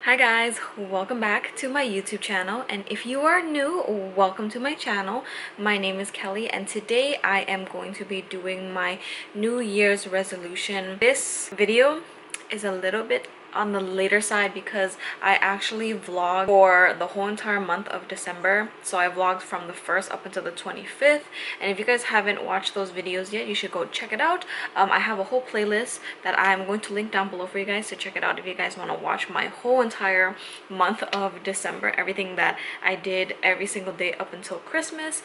Hi guys, welcome back to my YouTube channel, and if you are new, welcome to my channel. My name is Kelly and today I am going to be doing my New Year's resolution. This video is a little bit on the later side because I actually vlogged for the whole entire month of December. So I vlogged from the 1st up until the 25th, and if you guys haven't watched those videos yet, you should go check it out. I have a whole playlist that I'm going to link down below for you guys to check it out if you guys want to watch my whole entire month of December, everything that I did every single day up until Christmas.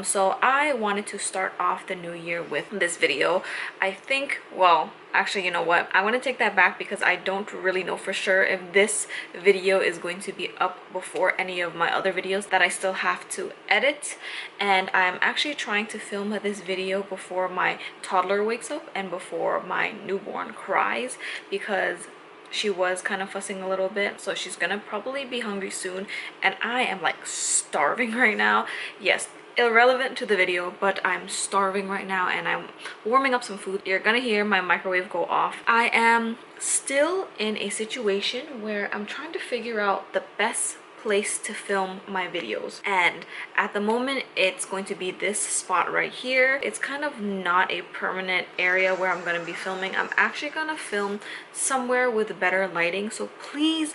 So I wanted to start off the new year with this video. I think, well, actually, you know what, I want to take that back because I don't really know for sure if this video is going to be up before any of my other videos that I still have to edit. And I'm actually trying to film this video before my toddler wakes up and before my newborn cries, because she was kind of fussing a little bit, so she's gonna probably be hungry soon, and I am like starving right now. Yes, irrelevant to the video, but I'm starving right now and I'm warming up some food. You're gonna hear my microwave go off. I am still in a situation where I'm trying to figure out the best place to film my videos, and at the moment it's going to be this spot right here. It's kind of not a permanent area where I'm going to be filming. I'm actually going to film somewhere with better lighting, so please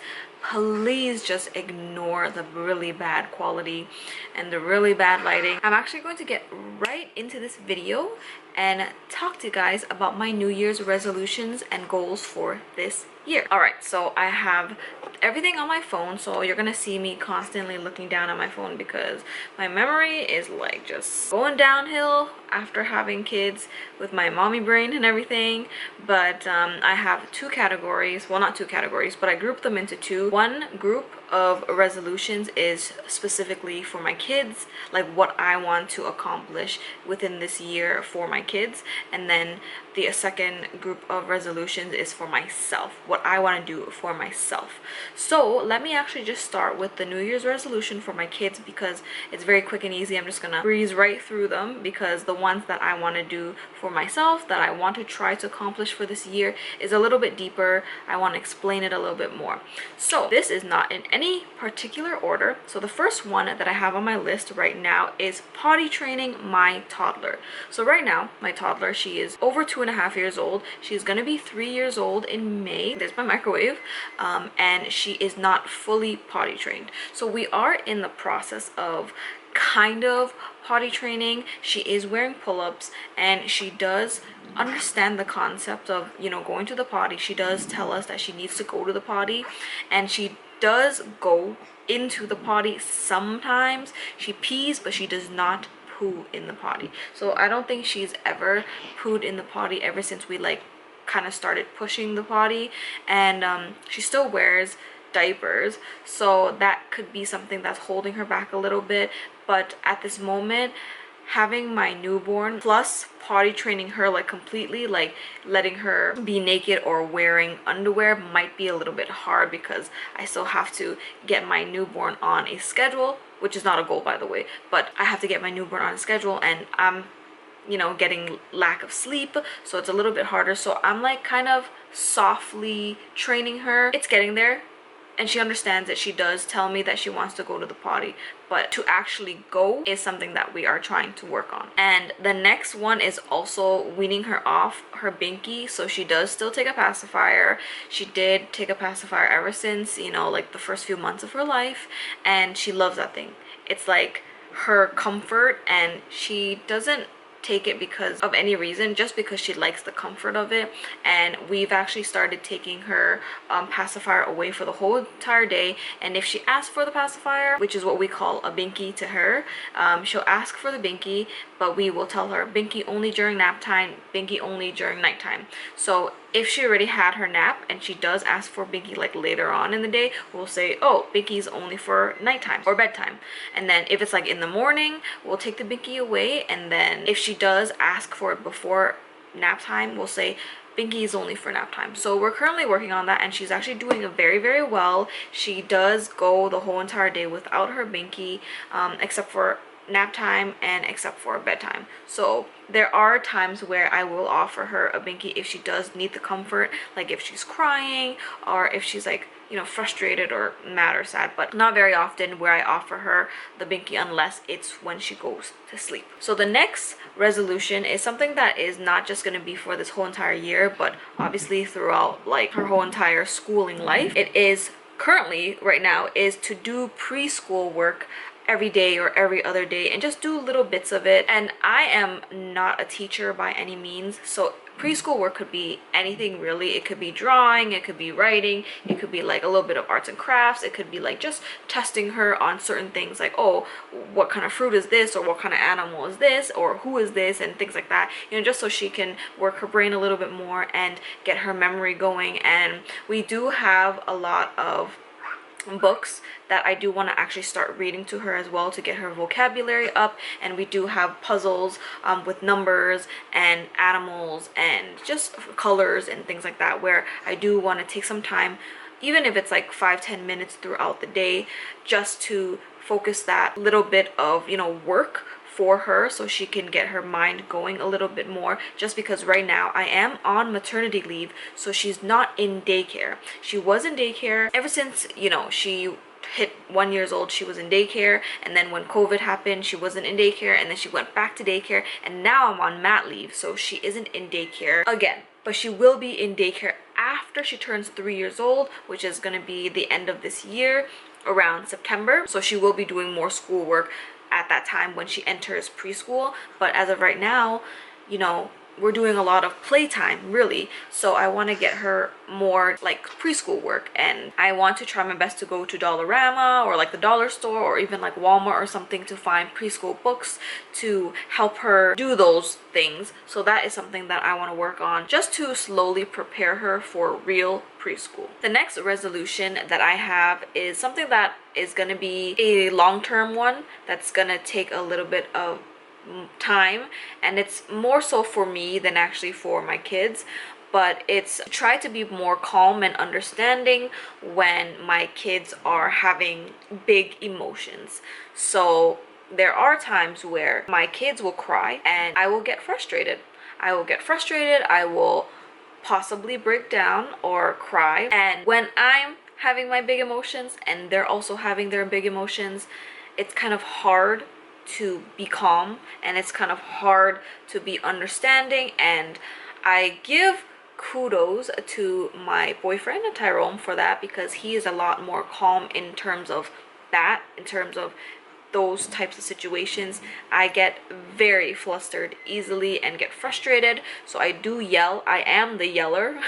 just ignore the really bad quality and the really bad lighting. I'm actually going to get right into this video and talk to you guys about my New Year's resolutions and goals for this year. All right, so I have everything on my phone, so you're gonna see me constantly looking down at my phone because my memory is like just going downhill after having kids with my mommy brain and everything. But I have two categories, well, not two categories, but I grouped them into two. One group of resolutions is specifically for my kids, like what I want to accomplish within this year for my kids, and then the second group of resolutions is for myself, what I want to do for myself. So let me actually just start with the New Year's resolution for my kids because it's very quick and easy. I'm just gonna breeze right through them because the ones that I want to do for myself, that I want to try to accomplish for this year, is a little bit deeper. I want to explain it a little bit more. So this is not in any particular order. So the first one that I have on my list right now is potty training my toddler. So right now my toddler, she is over 2.5 years old. She's gonna be 3 years old in May. There's my microwave. And she is not fully potty trained. So we are in the process of kind of potty training. She is wearing pull-ups and she does understand the concept of, you know, going to the potty. She does tell us that she needs to go to the potty, and she does go into the potty sometimes. She pees, but she does not poo in the potty. So I don't think she's ever pooed in the potty ever since we like kind of started pushing the potty. And she still wears diapers, so that could be something that's holding her back a little bit. But at this moment, having my newborn plus potty training her like completely, like letting her be naked or wearing underwear, might be a little bit hard because I still have to get my newborn on a schedule, which is not a goal by the way, but I have to get my newborn on a schedule, and I'm, you know, getting lack of sleep, so it's a little bit harder. So I'm like kind of softly training her. It's getting there, and she understands that. She does tell me that she wants to go to the potty, but to actually go is something that we are trying to work on. And the next one is also weaning her off her binky. So she does still take a pacifier. She did take a pacifier ever since, you know, like the first few months of her life, and she loves that thing. It's like her comfort, and she doesn't take it because of any reason, just because she likes the comfort of it. And we've actually started taking her pacifier away for the whole entire day, and if she asks for the pacifier, which is what we call a binky to her, she'll ask for the binky, but we will tell her binky only during nap time, binky only during nighttime. So if she already had her nap and she does ask for binky like later on in the day, we'll say, oh, binky's only for nighttime or bedtime. And then if it's like in the morning, we'll take the binky away, and then if she does ask for it before nap time, we'll say binky is only for nap time. So we're currently working on that, and she's actually doing very well. She does go the whole entire day without her binky, except for nap time and except for bedtime. So there are times where I will offer her a binky if she does need the comfort, like if she's crying or if she's like you know, frustrated or mad or sad, but not very often where I offer her the binky unless it's when she goes to sleep. So the next resolution is something that is not just going to be for this whole entire year, but obviously throughout like her whole entire schooling life. It is currently right now is to do preschool work every day or every other day and just do little bits of it. And I am not a teacher by any means, so preschool work could be anything really. It could be drawing, it could be writing, it could be like a little bit of arts and crafts, it could be like just testing her on certain things like, oh, what kind of fruit is this, or what kind of animal is this, or who is this, and things like that, you know, just so she can work her brain a little bit more and get her memory going. And we do have a lot of books that I do want to actually start reading to her as well to get her vocabulary up, and we do have puzzles with numbers and animals and just colors and things like that, where I do want to take some time, even if it's like 5-10 minutes throughout the day, just to focus that little bit of, you know, work for her so she can get her mind going a little bit more, just because right now I am on maternity leave, so she's not in daycare. She was in daycare ever since, you know, she hit 1 year old. She was in daycare, and then when COVID happened she wasn't in daycare, and then she went back to daycare, and now I'm on mat leave, so she isn't in daycare again. But she will be in daycare after she turns 3 years old, which is going to be the end of this year, around September. So she will be doing more schoolwork at that time when she enters preschool. But as of right now, you know, we're doing a lot of playtime really, so I want to get her more like preschool work, and I want to try my best to go to Dollarama or like the dollar store or even like Walmart or something to find preschool books to help her do those things. So that is something that I want to work on, just to slowly prepare her for real preschool. The next resolution that I have is something that is going to be a long-term one, that's going to take a little bit of time, and it's more so for me than actually for my kids, but it's try to be more calm and understanding when my kids are having big emotions. So there are times where my kids will cry and I will get frustrated. I will possibly break down or cry, and when I'm having my big emotions and they're also having their big emotions, it's kind of hard to be calm, and it's kind of hard to be understanding. And I give kudos to my boyfriend Tyrone for that, because he is a lot more calm in terms of that, in terms of those types of situations. I get very flustered easily and get frustrated, so I do yell. I am the yeller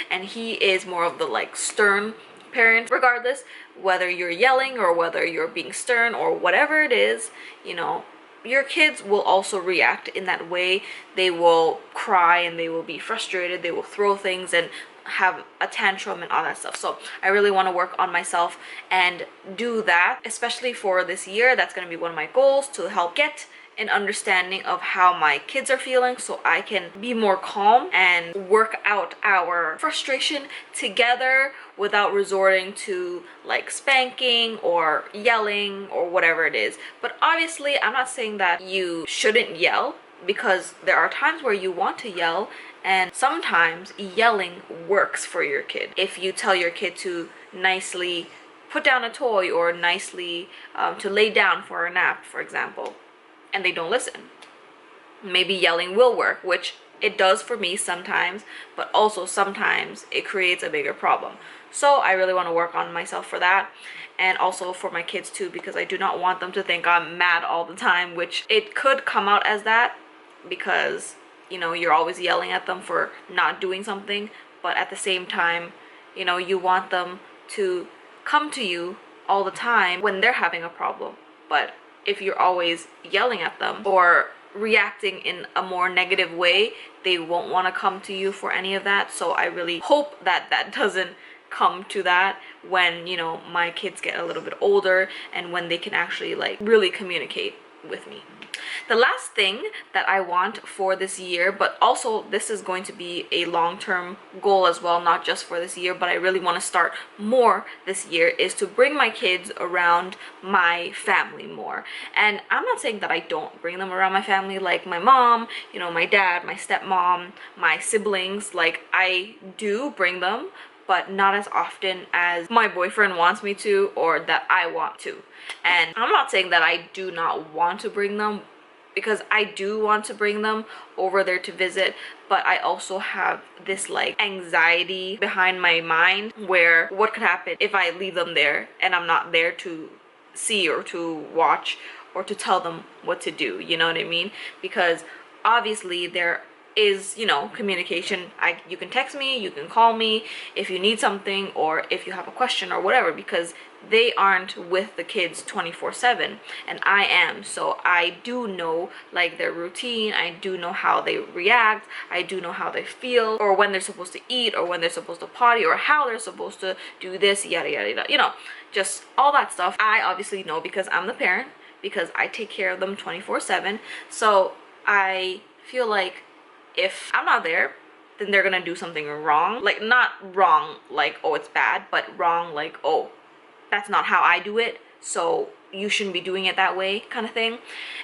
and he is more of the like stern parent. Regardless whether you're yelling or whether you're being stern or whatever it is, you know, your kids will also react in that way. They will cry and they will be frustrated, they will throw things and have a tantrum and all that stuff. So I really want to work on myself and do that, especially for this year. That's going to be one of my goals, to help get an understanding of how my kids are feeling, so I can be more calm and work out our frustration together without resorting to like spanking or yelling or whatever it is. But obviously I'm not saying that you shouldn't yell, because there are times where you want to yell, and sometimes yelling works for your kid. If you tell your kid to nicely put down a toy or nicely to lay down for a nap, for example, and they don't listen, maybe yelling will work, which it does for me sometimes, but also sometimes it creates a bigger problem. So I really want to work on myself for that, and also for my kids too, because I do not want them to think I'm mad all the time, which it could come out as that, because you know, you're always yelling at them for not doing something, but at the same time, you know, you want them to come to you all the time when they're having a problem. But if you're always yelling at them or reacting in a more negative way, they won't want to come to you for any of that. So I really hope that that doesn't come to that when, you know, my kids get a little bit older and when they can actually like really communicate with me. The last thing that I want for this year, but also this is going to be a long-term goal as well, not just for this year, but I really want to start more this year, is to bring my kids around my family more. And I'm not saying that I don't bring them around my family, like my mom, you know, my dad, my stepmom, my siblings, like I do bring them, but not as often as my boyfriend wants me to or that I want to. And I'm not saying that I do not want to bring them, because I do want to bring them over there to visit, but I also have this like anxiety behind my mind where what could happen if I leave them there and I'm not there to see or to watch or to tell them what to do, you know what I mean? Because obviously there is, you know, communication. You can text me, you can call me if you need something or if you have a question or whatever, because they aren't with the kids 24/7 and I am. So I do know like their routine, I do know how they react, I do know how they feel, or when they're supposed to eat, or when they're supposed to potty, or how they're supposed to do this, yada yada yada, you know, just all that stuff. I obviously know because I'm the parent, because I take care of them 24/7. So I feel like if I'm not there, then they're gonna do something wrong. Like, not wrong like, oh, it's bad, but wrong like, oh, that's not how I do it, so you shouldn't be doing it that way, kind of thing.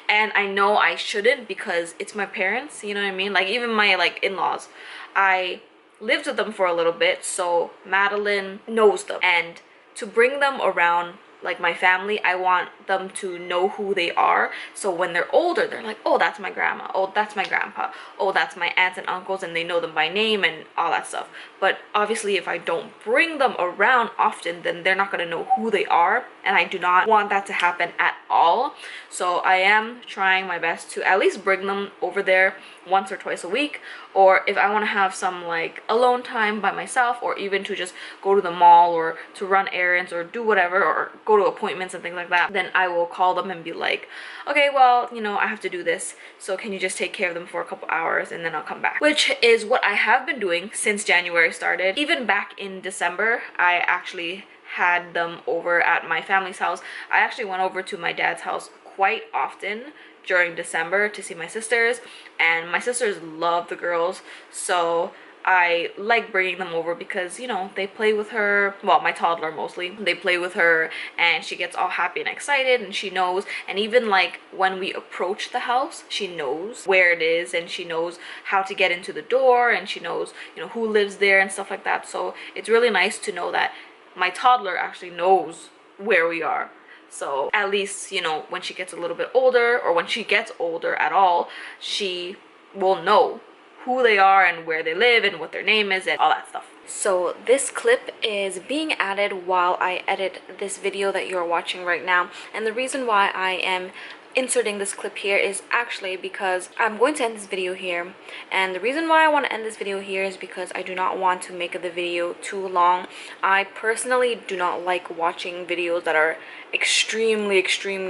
And I know I shouldn't because it's my parents, you know what I mean? Like, even my like in-laws, I lived with them for a little bit, so Madeline knows them. And to bring them around like my family, I want them to know who they are, so when they're older they're like, oh, that's my grandma, oh, that's my grandpa, oh, that's my aunts and uncles, and they know them by name and all that stuff. But obviously if I don't bring them around often, then they're not going to know who they are, and I do not want that to happen at all. So I am trying my best to at least bring them over there once or twice a week, or if I want to have some like alone time by myself, or even to just go to the mall or to run errands or do whatever, or go to appointments and things like that, then I will call them and be like, okay, well, you know, I have to do this, so can you just take care of them for a couple hours and then I'll come back. Which is what I have been doing since January started. Even back in December, I actually had them over at my family's house. I actually went over to my dad's house quite often during December to see my sisters, and my sisters love the girls, so I like bringing them over because, you know, they play with her, well, my toddler mostly, they play with her and she gets all happy and excited, and she knows. And even like when we approach the house, she knows where it is and she knows how to get into the door, and she knows, you know, who lives there and stuff like that. So it's really nice to know that my toddler actually knows where we are. So at least, you know, when she gets a little bit older, or when she gets older at all, she will know who they are and where they live and what their name is and all that stuff. So this clip is being added while I edit this video that you're watching right now. And the reason why I am inserting this clip here is actually because I'm going to end this video here, and the reason why I want to end this video here is because I do not want to make the video too long. I personally do not like watching videos that are extremely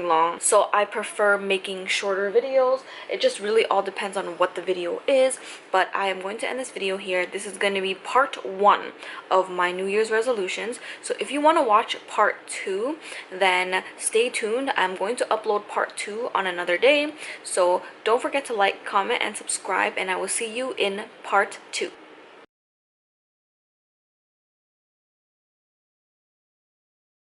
long, so I prefer making shorter videos. It just really all depends on what the video is. But I am going to end this video here. This is going to be part 1 of my New Year's resolutions, so if you want to watch part 2, then stay tuned. I'm going to upload part 2 on another day, so don't forget to like, comment, and subscribe, and I will see you in part 2.